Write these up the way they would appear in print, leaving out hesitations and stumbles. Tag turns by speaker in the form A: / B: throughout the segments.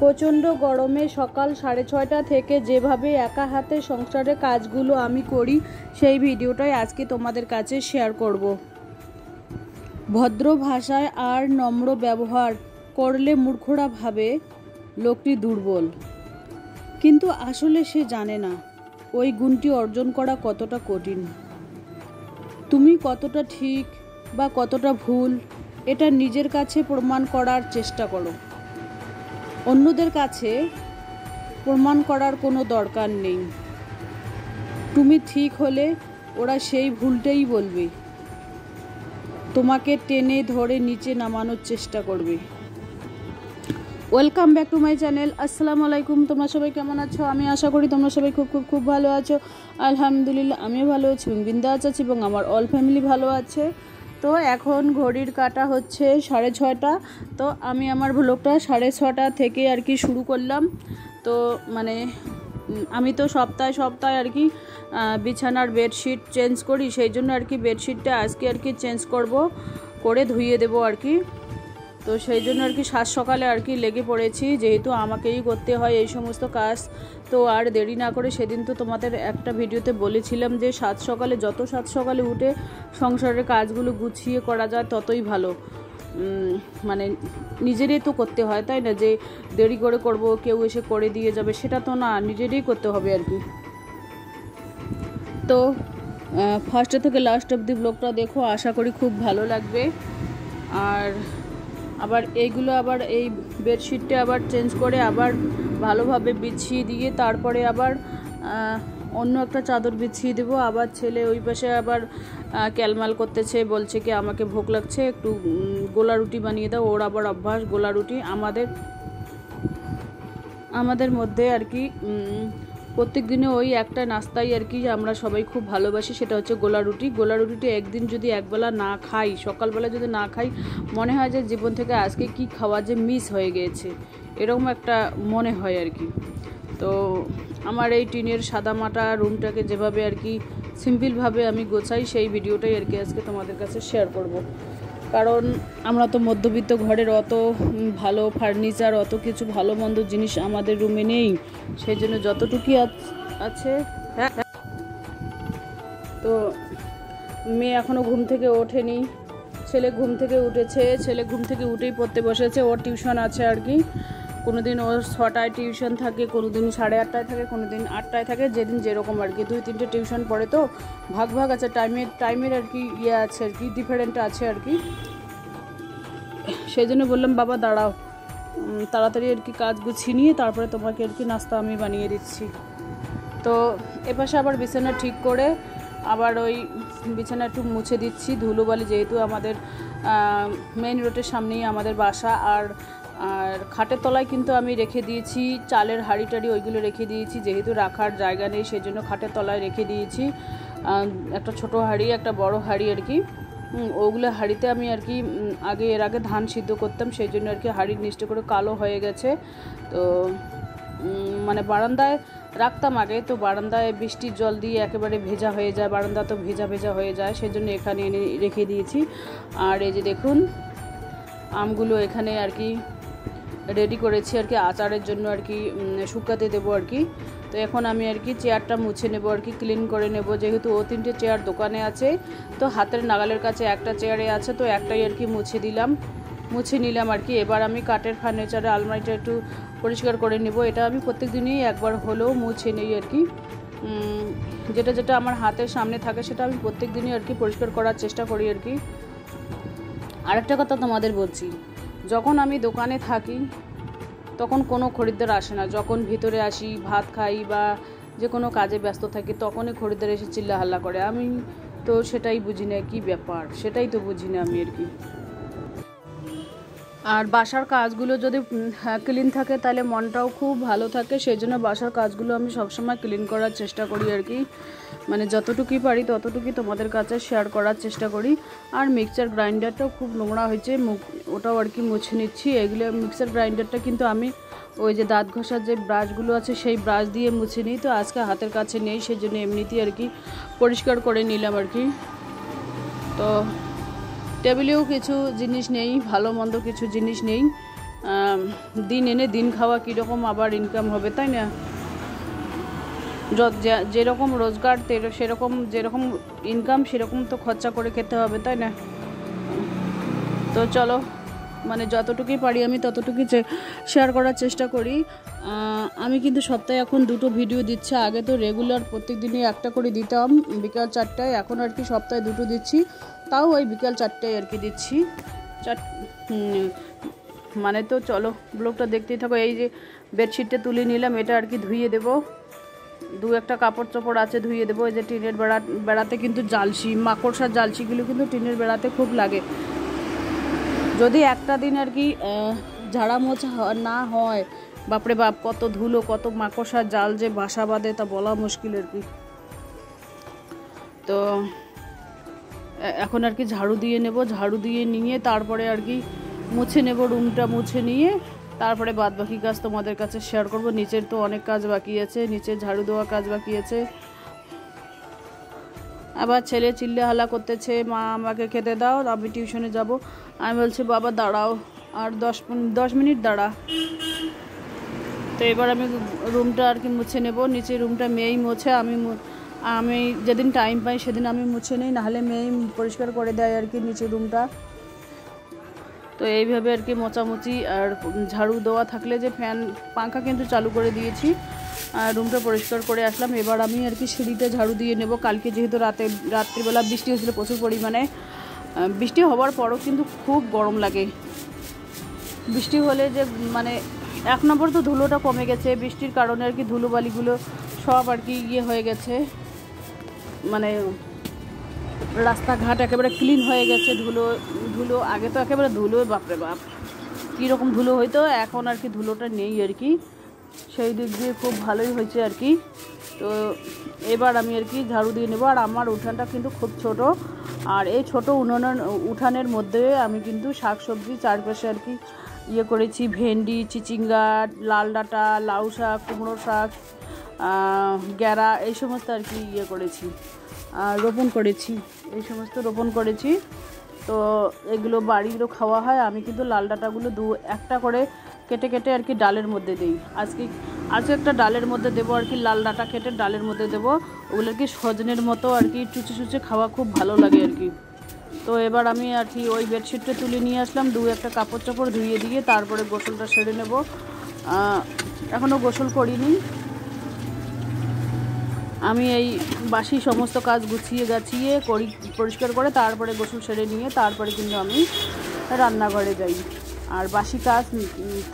A: প্রচণ্ড গরমে সকাল 6:30 থেকে যেভাবে একা হাতে সংসারের কাজগুলো আমি করি সেই ভিডিওটাই আজকে তোমাদের কাছে শেয়ার করব। ভদ্র ভাষায় আর নম্র ব্যবহার করলে মূর্খরা ভাবে লোকটি দুর্বল, কিন্তু আসলে সে জানে না ওই গুণটি অর্জন করা কতটা কঠিন। তুমি কতটা ঠিক বা কতটা ভুল এটা নিজের কাছে প্রমাণ করার চেষ্টা করো। অন্যদের কাছে প্রমাণ করার কোনো দরকার নেই। তুমি ঠিক হলে ওরা সেই ভুলটাই বলবে, তোমাকে টেনে ধরে নিচে নামানোর চেষ্টা করবে। Welcome back to my channel. আসসালামু আলাইকুম। তোমরা সবাই কেমন আছো? আমি আশা করি তোমরা সবাই খুব ভালো আছো। আলহামদুলিল্লাহ আমিও ভালো আছি এবং বিন্দাস আছি এবং আমার অল ফ্যামিলি ভালো আছে। তো এখন ঘড়ির কাঁটা হচ্ছে 6:30। তো আমি আমার ভ্লগটা 6:30 থেকে আর কি শুরু করলাম। তো মানে আমি তো সপ্তাহে আর কি বিছানার বেডশিট চেঞ্জ করি, সেই জন্য আর কি বেডশিটটা আজকে আর কি চেঞ্জ করে ধুইয়ে দেবো আর কি। তো সেই জন্য আর কি সাত সকালে আর কি লেগে পড়েছি, যেহেতু আমাকেই করতে হয় এই সমস্ত কাজ। তো আর দেরি না করে, সেদিন তো তোমাদের একটা ভিডিওতে বলেছিলাম যে সাত সকালে উঠে সংসারের কাজগুলো গুছিয়ে করা যায় ততই ভালো। মানে নিজেরই তো করতে হয়, তাই না? যে দেরি করে করব, কেউ এসে করে দিয়ে যাবে, সেটা তো না, নিজেরই করতে হবে আর কি। তো ফার্স্ট থেকে লাস্ট অবধি ব্লগটা দেখো, আশা করি খুব ভালো লাগবে। আর আবার এইগুলো আবার এই বেডশিটটা আবার চেঞ্জ করে আবার ভালোভাবে বিছিয়ে দিয়ে তারপরে আবার অন্য একটা চাদর বিছিয়ে দেবো। আবার ছেলে ওই পাশে আবার ক্যালমাল করতেছে, বলছে কি আমাকে ভোগ লাগছে, একটু গোলা রুটি বানিয়ে দাও। ওর আবার অভ্যাস গোলা রুটি। আমাদের মধ্যে আর কি প্রত্যেক দিনে ওই একটা নাস্তাই আর কি আমরা সবাই খুব ভালোবাসি, সেটা হচ্ছে গোলা রুটি। গোলা রুটিটা একদিন যদি একবেলা না খাই, সকালবেলা যদি না খাই, মনে হয় যে জীবন থেকে আজকে কি খাওয়া যে মিস হয়ে গিয়েছে, এরকম একটা মনে হয় আর কি। তো আমার এই টিনের সাদামাটা রুমটাকে যেভাবে আর কি সিম্পলভাবে আমি গোছাই, সেই ভিডিওটাই আর কি আজকে তোমাদের কাছে শেয়ার করব। কারণ আমরা তো মধ্যবিত্ত ঘরের, অত ভালো ফার্নিচার, অত কিছু ভালো মন্দ জিনিস আমাদের রুমে নেই। সেই জন্য যতটুকুই আছে। হ্যাঁ, তো মেয়ে এখনও ঘুম থেকে ওঠেনি, ছেলে ঘুম থেকে উঠেছে। ছেলে ঘুম থেকে উঠেই পড়তে বসেছে। ওর টিউশন আছে আর কি। কোনোদিন ওর 6টায় টিউশন থাকে, কোনোদিন 8:30 থাকে, কোনোদিন 8টায় থাকে, যেদিন যেরকম আর কি। 2-3টে টিউশন পড়ে, তো ভাগ আছে, টাইমের আর কি ইয়ে আছে আর কি, ডিফারেন্ট আছে আর কি। সেই জন্য বললাম বাবা দাঁড়াও, তাড়াতাড়ি আর কি কাজ গুছিয়ে নিয়ে তারপরে তোমাকে আর কি নাস্তা আমি বানিয়ে দিচ্ছি। তো এপাশে আবার বিছানা ঠিক করে আবার ওই বিছানা একটু মুছে দিচ্ছি, ধুলোবালি, যেহেতু আমাদের মেইন রোডের সামনেই আমাদের বাসা। আর খাটের তলায় কিন্তু আমি রেখে দিয়েছি চালের হাঁড়ি টাড়ি, ওইগুলো রেখে দিয়েছি, যেহেতু রাখার জায়গা নেই সেই জন্য খাটের তলায় রেখে দিয়েছি। একটা ছোট হাঁড়ি, একটা বড় হাঁড়ি আর কি। ওগুলো হাঁড়িতে আমি আর কি এর আগে ধান সিদ্ধ করতাম, সেই জন্য আর কি হাঁড়ির নিচটা করে কালো হয়ে গেছে। তো মানে বারান্দায় রাখতাম আগে, তো বারান্দায় বৃষ্টির জল দিয়ে একেবারে ভেজা হয়ে যায়, বারান্দা তো ভেজা হয়ে যায়, সেই জন্য এখানে এনে রেখে দিয়েছি। আর এই যে দেখুন আমগুলো এখানে আর কি রেডি করেছি আর কি আচারের জন্য আর কি, শুকাতে দেবো আর কি। তো এখন আমি আর কি চেয়ারটা মুছে নেবো আর কি, ক্লিন করে নেব, যেহেতু 3টে চেয়ার দোকানে আছে, তো হাতের নাগালের কাছে একটা চেয়ারে আছে, তো একটাই আর কি মুছে নিলাম আর কি। এবার আমি কাঠের ফার্নিচারে আলমারিটা একটু পরিষ্কার করে নেব। এটা আমি প্রত্যেক দিনই একবার হলেও মুছে নেই আর কি। যেটা আমার হাতের সামনে থাকে সেটা আমি প্রত্যেক দিনই আর কি পরিষ্কার করার চেষ্টা করি আর কি। আরেকটা কথা তোমাদের বলছি, যখন আমি দোকানে থাকি তখন কোনো খরিদ্দার আসে না। যখন ভিতরে আসি, ভাত খাই বা যে কোনো কাজে ব্যস্ত থাকি, তখনই খরিদ্দার এসে চিল্লা হাল্লা করে। আমি তো সেটাই বুঝি না কী ব্যাপার, সেটাই তো বুঝি না আমি আর কি। আর বাসার কাজগুলো যদি ক্লিন থাকে তাহলে মনটাও খুব ভালো থাকে, সেই জন্য বাসার কাজগুলো আমি সবসময় ক্লিন করার চেষ্টা করি আর কি। মানে যতটুকুই পারি ততটুকুই তোমাদের কাছে শেয়ার করার চেষ্টা করি। আর মিক্সচার গ্রাইন্ডারটাও খুব নোংরা হয়েছে, ওটাও আর কি মুছে নিচ্ছি। এগুলো মিক্সচার গ্রাইন্ডারটা কিন্তু আমি ওই যে দাঁত ঘষার যে ব্রাশগুলো আছে সেই ব্রাশ দিয়ে মুছে নিই, তো আজকে হাতের কাছে নেই, সেই জন্য এমনিতেই আর কি পরিষ্কার করে নিলাম আর কি। তো টেবিলেও কিছু জিনিস নেই, ভালো মন্দ কিছু জিনিস নেই, দিন এনে দিন খাওয়া কীরকম আবার ইনকাম হবে, তাই না? যেরকম রোজগার সেরকম, যেরকম ইনকাম সেরকম তো খরচা করে খেতে হবে, তাই না? তো চলো, মানে যতটুকুই পারি আমি ততটুকুই শেয়ার করার চেষ্টা করি। আমি কিন্তু সপ্তাহে এখন 2টো ভিডিও দিচ্ছি। আগে তো রেগুলার প্রত্যেক দিনই একটা করে দিতাম বিকাল 4টায়, এখন আর কি সপ্তাহে 2টো দিচ্ছি, তাও ওই বিকাল 4টায় আর কি দিচ্ছি। মানে তো চলো ব্লগটা দেখতেই থাকো। এই যে বেডশিটটা তুলে নিলাম, এটা আর কি ধুইয়ে দেবো। 2-1টা কাপড় চোপড় আছে, ধুইয়ে দেবো। এই যে টিনের বেড়াতে কিন্তু জালসি, মাকড়সার জালসিগুলো কিন্তু টিনের বেড়াতে খুব লাগে। যদি একটা দিন আর কি ঝাড়া মোছা না হয়, বাপরে বাপ কত ধুলো, কত মাকড়সার জাল যে বাসা বাঁধে তা বলা মুশকিল আর কি। তো এখন আর কি ঝাড়ু দিয়ে নেব, ঝাড়ু দিয়ে নিয়ে তারপরে আর কি মুছে নেব, রুমটা মুছে নিয়ে তারপরে বাদ বাকি কাজ তোমাদের কাছে শেয়ার করব। নিচের তো অনেক কাজ বাকি আছে, নিচে ঝাড়ু দেওয়া কাজ বাকি আছে। আবার ছেলে চিল্লে হাল্লা করতেছে, মা আমাকে খেতে দাও, আমি টিউশনে যাব। আমি বলছি বাবা দাঁড়াও, আর 10 মিনিট দাঁড়া। তো এবার আমি রুমটা আর কি মুছে নেব। নিচে রুমটা মেয়েই মোছে, আমি যেদিন টাইম পাই সেদিন আমি মুছে নিই, নাহলে মেয়েই পরিষ্কার করে দেয় আর কি নিচে রুমটা। তো এইভাবে আর কি মোছামুছি আর ঝাড়ু দেওয়া থাকলে যে পাঙ্খা কিন্তু চালু করে দিয়েছি, রুমটা পরিষ্কার করে আসলাম। এবার আমি আর কি সিঁড়িটা ঝাড়ু দিয়ে নেব। কালকে যেহেতু রাত্রিবেলা বৃষ্টি হয়েছিল প্রচুর পরিমাণে, বৃষ্টি হওয়ার পরও কিন্তু খুব গরম লাগে। বৃষ্টি হলে যে মানে 1 নম্বর তো ধুলোটা কমে গেছে, বৃষ্টির কারণে আর কি ধুলোবালিগুলো সব আর কি হয়ে গেছে, মানে রাস্তাঘাট একেবারে ক্লিন হয়ে গেছে। ধুলো আগে তো একেবারে ধুলো, বাপরে বাপ কীরকম ধুলো হইতো, এখন আর কি ধুলোটা নেই আর কি। সেই দিক দিয়ে খুব ভালোই হয়েছে আর কি। তো এবার আমি আর কি ঝাড়ু দিয়ে নেবো। আর আমার উঠানটা কিন্তু খুব ছোট, আর এই ছোটো উঠানের মধ্যে আমি কিন্তু শাকসবজি চারপাশে আর কি করেছি। ভেন্ডি, চিচিঙ্গা, লাল ডাঁটা, লাউ শাক, কুমড়ো শাক, গ্যারা, এই সমস্ত আর কি করেছি, রোপণ করেছি, এই সমস্ত রোপণ করেছি। তো এগুলো বাড়িরও খাওয়া হয়। আমি কিন্তু লাল ডাঁটাগুলো 1টা করে কেটে কেটে আর কি ডালের মধ্যে দিই। আজকে একটা ডালের মধ্যে দেবো আর কি, লাল ডাঁটা কেটে ডালের মধ্যে দেবো। ওগুলো আর কি সজনের মতো আর কি চুচে চুচে খাওয়া খুব ভালো লাগে আর কি। তো এবার আমি আর কি ওই বেডশিটটা তুলে নিয়ে আসলাম, 2-1টা কাপড় চাপড় ধুয়ে দিয়ে তারপরে গোসলটা সেরে নেব। এখনও গোসল করিনি। আমি এই বাসি সমস্ত কাজ গুছিয়ে গাছিয়ে পরিষ্কার করে তারপরে গোসল সেরে নিয়ে তারপরে কিন্তু আমি রান্নাঘরে যাই। আর বাসি কাজ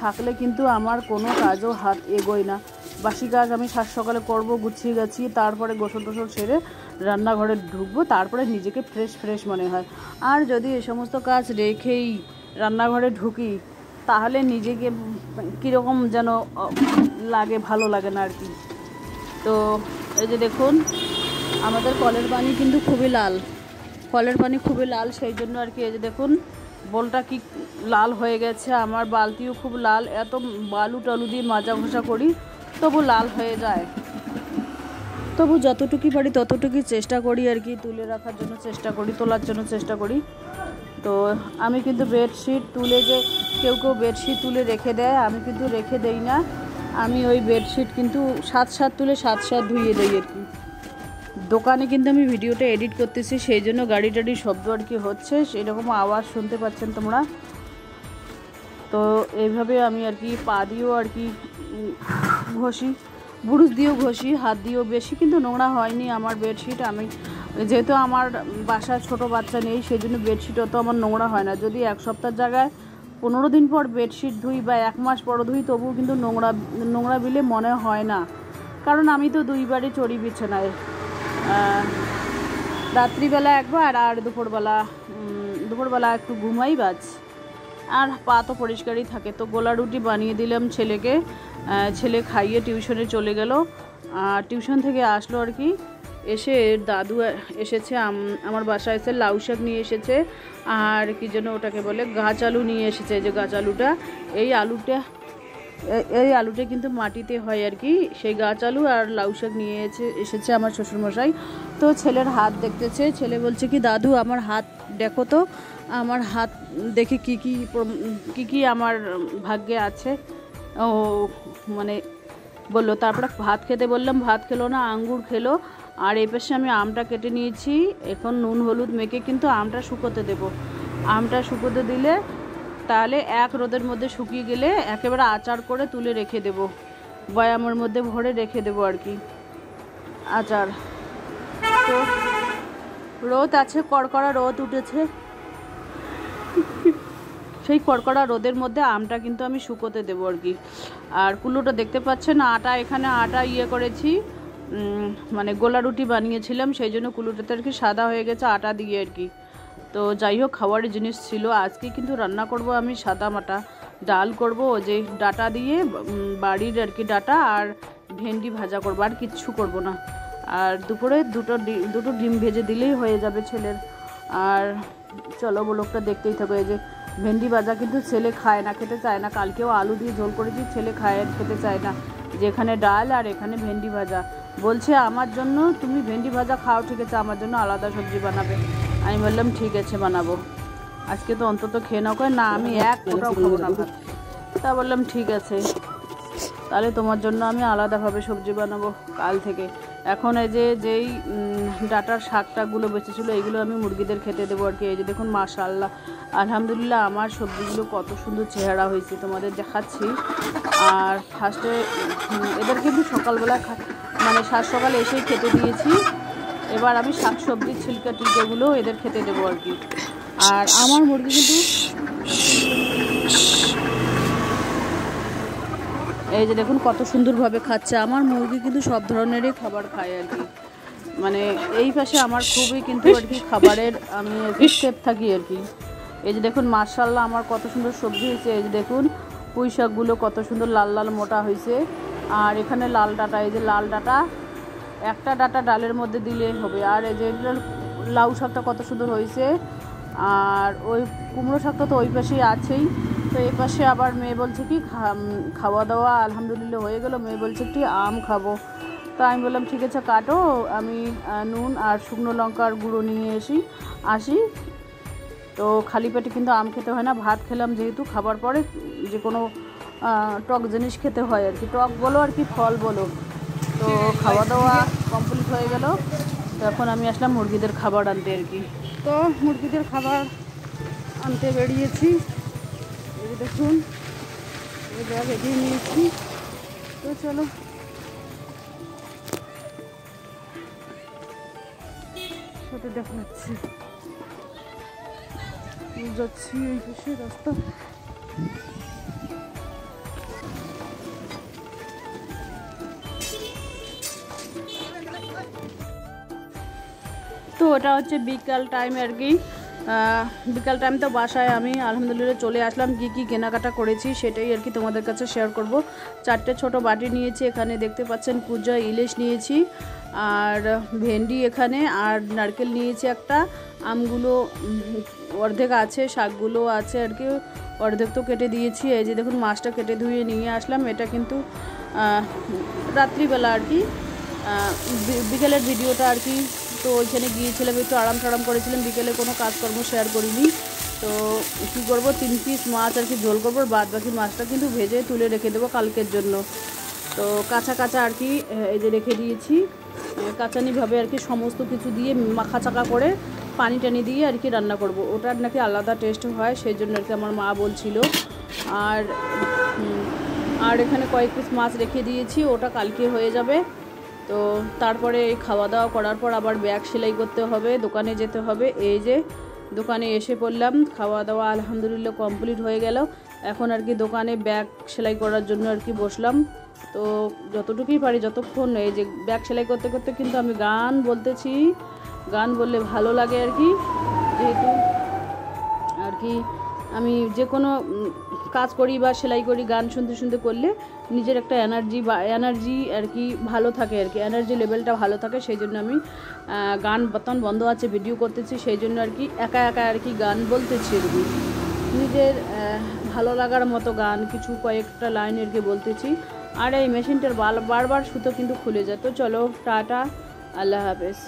A: থাকলে কিন্তু আমার কোনো কাজও হাত এগোয় না। বাসি কাজ আমি সকালে করব, গুছিয়ে গাছিয়ে তারপরে গোসল টোসল সেরে রান্নাঘরে ঢুকবো, তারপরে নিজেকে ফ্রেশ মনে হয়। আর যদি এই সমস্ত কাজ রেখেই রান্নাঘরে ঢুকি তাহলে নিজেকে কীরকম যেন লাগে, ভালো লাগে না আর কি। তো এই যে দেখুন আমাদের কলের পানি কিন্তু খুবই লাল, সেই জন্য আর কি এই যে দেখুন বলটা কি লাল হয়ে গেছে। আমার বালতিও খুব লাল, এত বালু টালু দিয়ে মাজা ঘষা করি তবু লাল হয়ে যায়। তবু যতটুকু পারি ততটুকুই চেষ্টা করি আর কি তোলার জন্য চেষ্টা করি। তো আমি কিন্তু বেডশিট তুলে, যে কেউ বেডশিট তুলে রেখে দেয়, আমি কিন্তু রেখে দেই না। আমি ওই বেডশিট কিন্তু 7 তুলে 7 ধুয়ে দেই আর কি। দোকানে কিন্তু আমি ভিডিওটা এডিট করতেছি, সেই জন্য গাড়ি টাড়ির শব্দ আর কি হচ্ছে, সেরকম আওয়াজ শুনতে পাচ্ছেন তোমরা। তো এইভাবে আমি আর কি পা দিয়েও আর কি ঘষি, ব্রুশ দিয়েও ঘষি, হাত দিয়েও। বেশি কিন্তু নোংরা হয়নি আমার বেডশিট। আমি যেহেতু আমার বাসায় ছোট বাচ্চা নেই, সেই জন্য বেডশিট অত আমার নোংরা হয় না। যদি 1 সপ্তাহের জায়গায় 15 দিন পর বেডশিট ধুই বা 1 মাস পর ধুই, তবুও কিন্তু নোংরা বিলে মনে হয় না। কারণ আমি তো 2 বারই চড়ি বিছানায়, রাত্রিবেলা একবার আর দুপুরবেলা একটু ঘুমাই বাজ। আর পা তো পরিষ্কারই থাকে। তো গোলা রুটি বানিয়ে দিলাম ছেলেকে, ছেলে খাইয়ে টিউশনে চলে গেল। আর টিউশন থেকে আসলো আর কি, এসে দাদু এসেছে আমার বাসায়, এসে লাউ শাক নিয়ে এসেছে, আর কি যেন ওটাকে বলে গাছ আলু নিয়ে এসেছে। যে গাছ আলুটা, এই আলুটা এই আলুটা কিন্তু মাটিতে হয় আর কি, সেই গাছ আলু। আর লাউ শাক নিয়ে এসেছে আমার শ্বশুরমশাই। তো ছেলের হাত দেখতেছে, ছেলে বলছে কি দাদু আমার হাত দেখো তো, আমার হাত দেখে কি কি আমার ভাগ্যে আছে ও মানে বললো। তারপরে ভাত খেতে বললাম, ভাত খেলো না, আঙ্গুর খেলো। আর এই পাশে আমি আমটা কেটে নিয়েছি, এখন নুন হলুদ মেখে কিন্তু আমটা শুকোতে দেব। আমটা শুকোতে দিলে তাহলে এক রোদের মধ্যে শুকিয়ে গেলে একেবারে আচার করে তুলে রেখে দেব, বয়ামের মধ্যে ভরে রেখে দেবো আর কি আচার। তো রোদ আছে, কড়কড়া রোদ উঠেছে, সেই কড়কড়া রোদের মধ্যে আমটা কিন্তু আমি শুকোতে দেবো আর কি। আর কুলোটা দেখতে পাচ্ছেন আটা, এখানে আটা করেছি, মানে গোলা রুটি বানিয়েছিলাম, সেই জন্য কুলোটাতে আর কি সাদা হয়ে গেছে আটা দিয়ে আর কি। তো যাই হোক খাওয়ারের জিনিস ছিল আজকে, কিন্তু রান্না করব আমি সাদা মাটা ডাল করব, যে ডাটা দিয়ে বাড়ির আর কি ডাটা, আর ভেন্ডি ভাজা করব, আর কিচ্ছু করব না। আর দুপুরে দুটো ডিম ভেজে দিলেই হয়ে যাবে ছেলের। আর চলো ব্লগটা দেখতেই থাকো। এই যে ভেন্ডি ভাজা কিন্তু ছেলে খায় না, খেতে চায় না। কালকেও আলু দিয়ে ঝোল করেছি, ছেলে খেতে চায় না। যেখানে ডাল আর এখানে ভেন্ডি ভাজা, বলছে আমার জন্য তুমি ভেন্ডি ভাজা খাও, ঠিক আছে আমার জন্য আলাদা সবজি বানাবে। আমি বললাম ঠিক আছে বানাবো, আজকে তো অন্তত খেয়ে নাও। না আমি এক ফোঁটাও খাবো না ভাত। তা বললাম ঠিক আছে, তাহলে তোমার জন্য আমি আলাদাভাবে সবজি বানাবো কাল থেকে। এখন এই যেই ডাটার শাকটাগুলো বেঁচেছিলো এইগুলো আমি মুরগিদের খেতে দেবো আর কি। এই যে দেখুন মাশাআল্লাহ আলহামদুলিল্লাহ আমার সবজিগুলো কত সুন্দর চেহারা হয়েছে তোমাদের দেখাচ্ছি। আর ফার্স্টে এদের কিন্তু সকালবেলা মানে সকালে এসেই খেতে দিয়েছি। এবার আমি শাকসবজির ছিলকাগুলো এদের খেতে দেবো আর কি। আর আমার মুরগি কিন্তু এই যে দেখুন কত সুন্দরভাবে খাচ্ছে। আমার মুরগি কিন্তু সব ধরনেরই খাবার খায় আর কি। মানে এই পাশে আমার খুবই কিন্তু আর কি খাবারের আমি সেফ থাকি আর কি। এই যে দেখুন মাশাআল্লাহ আমার কত সুন্দর সবজি হয়েছে। এই যে দেখুন পুঁই শাকগুলো কত সুন্দর লাল লাল মোটা হয়েছে। আর এখানে লাল ডাটা, এই যে লাল ডাটা, একটা ডাটা ডালের মধ্যে দিলেই হবে। আর এই যে লাউ শাকটা কত সুন্দর হয়েছে। আর ওই কুমড়ো শাকটা তো ওই পাশেই আছেই। তো এই পাশে আবার মেয়ে বলছে কি খাওয়া দাওয়া আলহামদুলিল্লাহ হয়ে গেল, মেয়ে বলছে একটি আম খাবো। তো আমি বললাম ঠিক আছে কাটো, আমি নুন আর শুকনো লঙ্কার গুঁড়ো নিয়ে আসি। তো খালি পেটে কিন্তু আম খেতে হয় না, ভাত খেলাম যেহেতু, খাবার পরে যে কোনো টক জিনিস খেতে হয় আর কি, টক বলো আর কি ফল বলো। তো খাওয়া দাওয়া কমপ্লিট হয়ে গেল। তো এখন আমি আসলাম মুরগিদের খাবার আনতে আর কি। তো মুরগিদের খাবার আনতে বেরিয়েছি, এই দেখুন এই ব্যাগ এগিয়ে নিয়েছি। তো চলো সাথে দেখা যাচ্ছে, যাচ্ছি এই পাশে রাস্তা। তো ওটা হচ্ছে বিকাল টাইম আর কি। বিকাল টাইম তো বাসায় আমি আলহামদুলিল্লাহ চলে আসলাম। কি কেনাকাটা করেছি সেটাই আর কি তোমাদের কাছে শেয়ার করব। 4টে ছোট বাটি নিয়েছি, এখানে দেখতে পাচ্ছেন কুজা ইলিশ নিয়েছি, আর ভেন্ডি এখানে, আর নারকেল নিয়েছি একটা, আমগুলো অর্ধেক আছে, শাকগুলো আছে আর কি, অর্ধেক তো কেটে দিয়েছি। এই যে দেখুন মাছটা কেটে ধুয়ে নিয়ে আসলাম। এটা কিন্তু রাত্রিবেলা আর কি, বিকেলের ভিডিওটা আর কি। তো ওইখানে গিয়েছিলাম, একটু আরাম করেছিলাম, বিকেলে কোনো কাজকর্ম শেয়ার করিনি। তো কী করবো, 3 পিস মাছ আর কি ঝোল করবো, বাদ বাকি মাছটা কিন্তু ভেজে তুলে রেখে দেবো কালকের জন্য। তো কাঁচা আর কি এই যে রেখে দিয়েছি, কাঁচানিভাবে আর কি সমস্ত কিছু দিয়ে মাখা চাকা করে পানি টানি দিয়ে আর কি রান্না করব। ওটার নাকি আলাদা টেস্ট হয়, সেই জন্য আর কি আমার মা বলছিল। আর এখানে কয়েক পিস মাছ রেখে দিয়েছি, ওটা কালকে হয়ে যাবে। তো তারপরে খাওয়া দাওয়া করার পর আবার ব্যাগ সেলাই করতে হবে, দোকানে যেতে হবে। এই যে দোকানে এসে পড়লাম, খাওয়া দাওয়া আলহামদুলিল্লাহ কমপ্লিট হয়ে গেল। এখন আর কি দোকানে ব্যাগ সেলাই করার জন্য আর কি বসলাম। তো যতটুকুই পারি, যতক্ষণ এই যে ব্যাগ সেলাই করতে করতে কিন্তু আমি গান বলতেছি। গান বললে ভালো লাগে আর কি, যেহেতু আর কি আমি যে কোনো কাজ করি বা সেলাই করি, গান শুনতে করলে নিজের একটা এনার্জি আর কি ভালো থাকে আর কি, এনার্জি লেভেলটা ভালো থাকে। সেই জন্য আমি গান বর্তমান বন্ধ আছে, ভিডিও করতেছি, সেই জন্য আর কি একা আর কি গান বলতেছি আর কি। নিজের ভালো লাগার মতো গান কিছু কয়েকটা লাইন এরকে বলতেছি। আর এই মেশিনটার বারবার সুতো কিন্তু খুলে যায়। তো চলো টাটা, আল্লাহ হাফেজ।